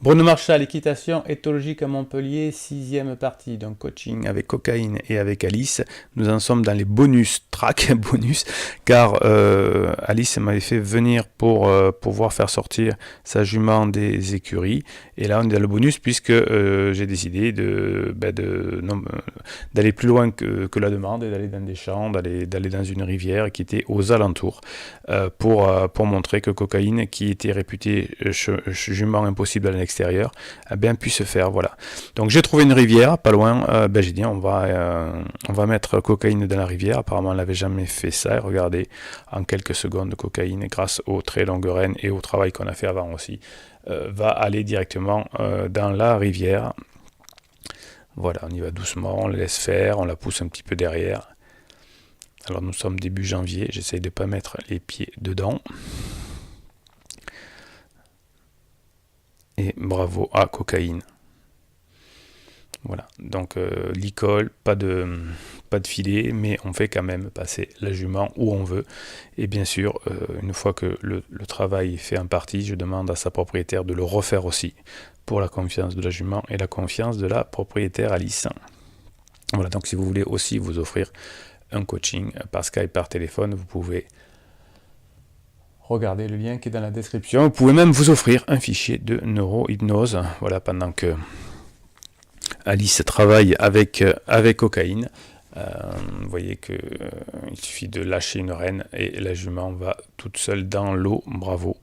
Bruno Marchal, équitation éthologique à Montpellier, sixième partie, donc coaching avec cocaïne et avec Alice. Nous en sommes dans les bonus tracks, bonus, car Alice m'avait fait venir pour pouvoir faire sortir sa jument des écuries. Et là, on est dans le bonus puisque j'ai décidé d'aller plus loin que la demande et d'aller dans des champs, d'aller dans une rivière qui était aux alentours pour montrer que cocaïne, qui était réputée jument impossible à l'extérieur, a bien pu se faire. Voilà. Donc j'ai trouvé une rivière pas loin. J'ai dit on va mettre cocaïne dans la rivière. Apparemment, on n'avait jamais fait ça. Et regardez, en quelques secondes, de cocaïne, grâce aux très longues rênes et au travail qu'on a fait avant aussi, va aller directement dans la rivière. Voilà, on y va doucement, on la laisse faire, on la pousse un petit peu derrière. Alors nous sommes début janvier, j'essaye de ne pas mettre les pieds dedans. Et bravo à cocaïne. Voilà, donc licol, pas de filet, mais on fait quand même passer la jument où on veut. Et bien sûr, une fois que le travail est fait en partie, je demande à sa propriétaire de le refaire aussi, pour la confiance de la jument et la confiance de la propriétaire Alice. Voilà, donc si vous voulez aussi vous offrir un coaching par Skype, par téléphone, vous pouvez regardez le lien qui est dans la description. Vous pouvez même vous offrir un fichier de neurohypnose. Voilà, pendant que Alice travaille avec cocaïne. Vous voyez qu'il suffit de lâcher une rêne et la jument va toute seule dans l'eau. Bravo.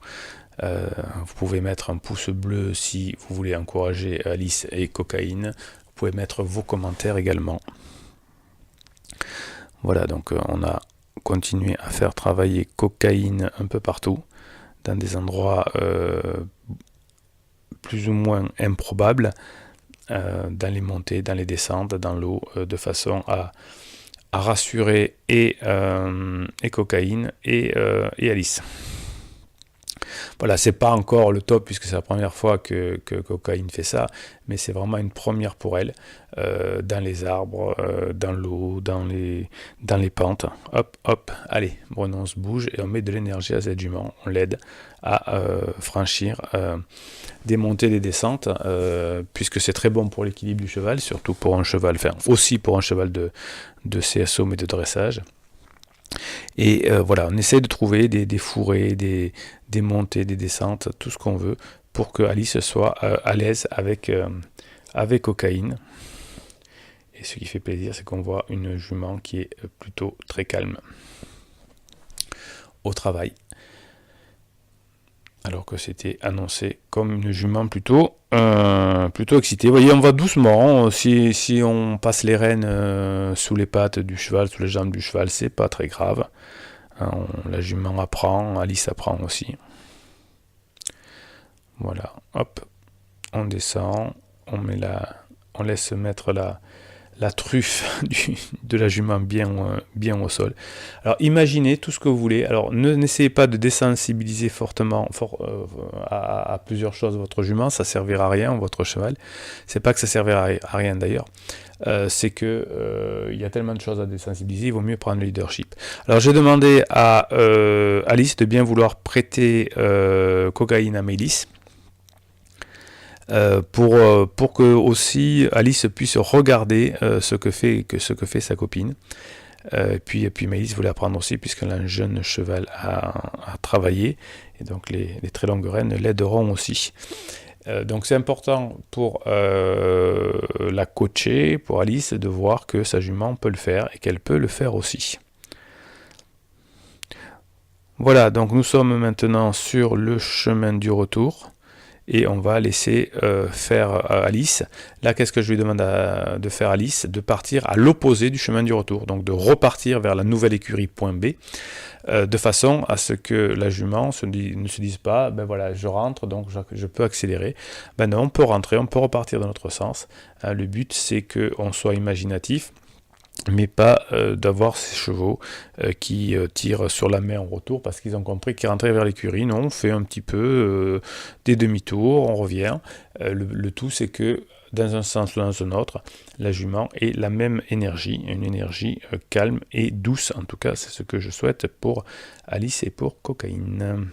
Vous pouvez mettre un pouce bleu si vous voulez encourager Alice et cocaïne. Vous pouvez mettre vos commentaires également. Voilà, donc on a continué à faire travailler cocaïne un peu partout, dans des endroits plus ou moins improbables, dans les montées, dans les descentes, dans l'eau, de façon à rassurer et cocaïne et Alice. Voilà, c'est pas encore le top puisque c'est la première fois que cocaïne fait ça, mais c'est vraiment une première pour elle, dans les arbres, dans l'eau, dans les pentes. Hop, hop, allez, Bruno, on se bouge et on met de l'énergie à cette jument, on l'aide à franchir des montées, des descentes, puisque c'est très bon pour l'équilibre du cheval, surtout pour un cheval, enfin aussi pour un cheval de CSO mais de dressage. Et voilà, on essaie de trouver des fourrés, des montées, des descentes, tout ce qu'on veut, pour que Alice soit à l'aise avec cocaïne. Et ce qui fait plaisir, c'est qu'on voit une jument qui est plutôt très calme au travail. Alors que c'était annoncé comme une jument plutôt excitée. Vous voyez, on va doucement. Si on passe les rênes sous les pattes du cheval, sous les jambes du cheval, c'est pas très grave. La jument apprend, Alice apprend aussi. Voilà, hop, on descend, on laisse mettre la truffe de la jument bien au sol. Alors imaginez tout ce que vous voulez. Alors n'essayez pas de désensibiliser fortement à plusieurs choses votre jument, ça servira à rien, votre cheval. C'est pas que ça servira à rien d'ailleurs. C'est que il y a tellement de choses à désensibiliser, il vaut mieux prendre le leadership. Alors j'ai demandé à Alice de bien vouloir prêter cocaïne à Mélis. Pour que aussi Alice puisse regarder ce que fait sa copine. Puis Maëlys voulait apprendre aussi, puisqu'elle a un jeune cheval à travailler, et donc les très longues rênes l'aideront aussi. Donc c'est important pour la coacher, pour Alice, de voir que sa jument peut le faire et qu'elle peut le faire aussi. Voilà, donc nous sommes maintenant sur le chemin du retour. Et on va laisser faire Alice. Là, qu'est-ce que je lui demande de faire Alice? De partir à l'opposé du chemin du retour, donc de repartir vers la nouvelle écurie point B, de façon à ce que la jument ne se dise pas, ben voilà, je rentre, donc je peux accélérer. Ben non, on peut rentrer, on peut repartir dans notre sens. Le but, c'est qu'on soit imaginatif, mais pas d'avoir ces chevaux qui tirent sur la main en retour parce qu'ils ont compris qu'ils rentraient vers l'écurie. Non, on fait un petit peu des demi-tours, on revient. Le tout, c'est que dans un sens ou dans un autre, la jument ait la même énergie, une énergie calme et douce. En tout cas, c'est ce que je souhaite pour Alice et pour Cocaïne.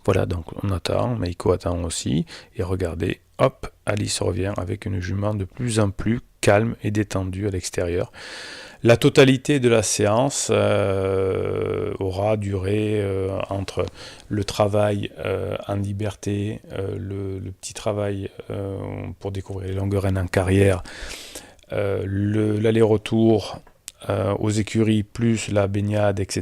Voilà, donc on attend, Meiko attend aussi, et regardez, hop, Alice revient avec une jument de plus en plus calme et détendue à l'extérieur. La totalité de la séance aura duré entre le travail en liberté, le petit travail pour découvrir les longues reines en carrière, l'aller-retour aux écuries, plus la baignade, etc.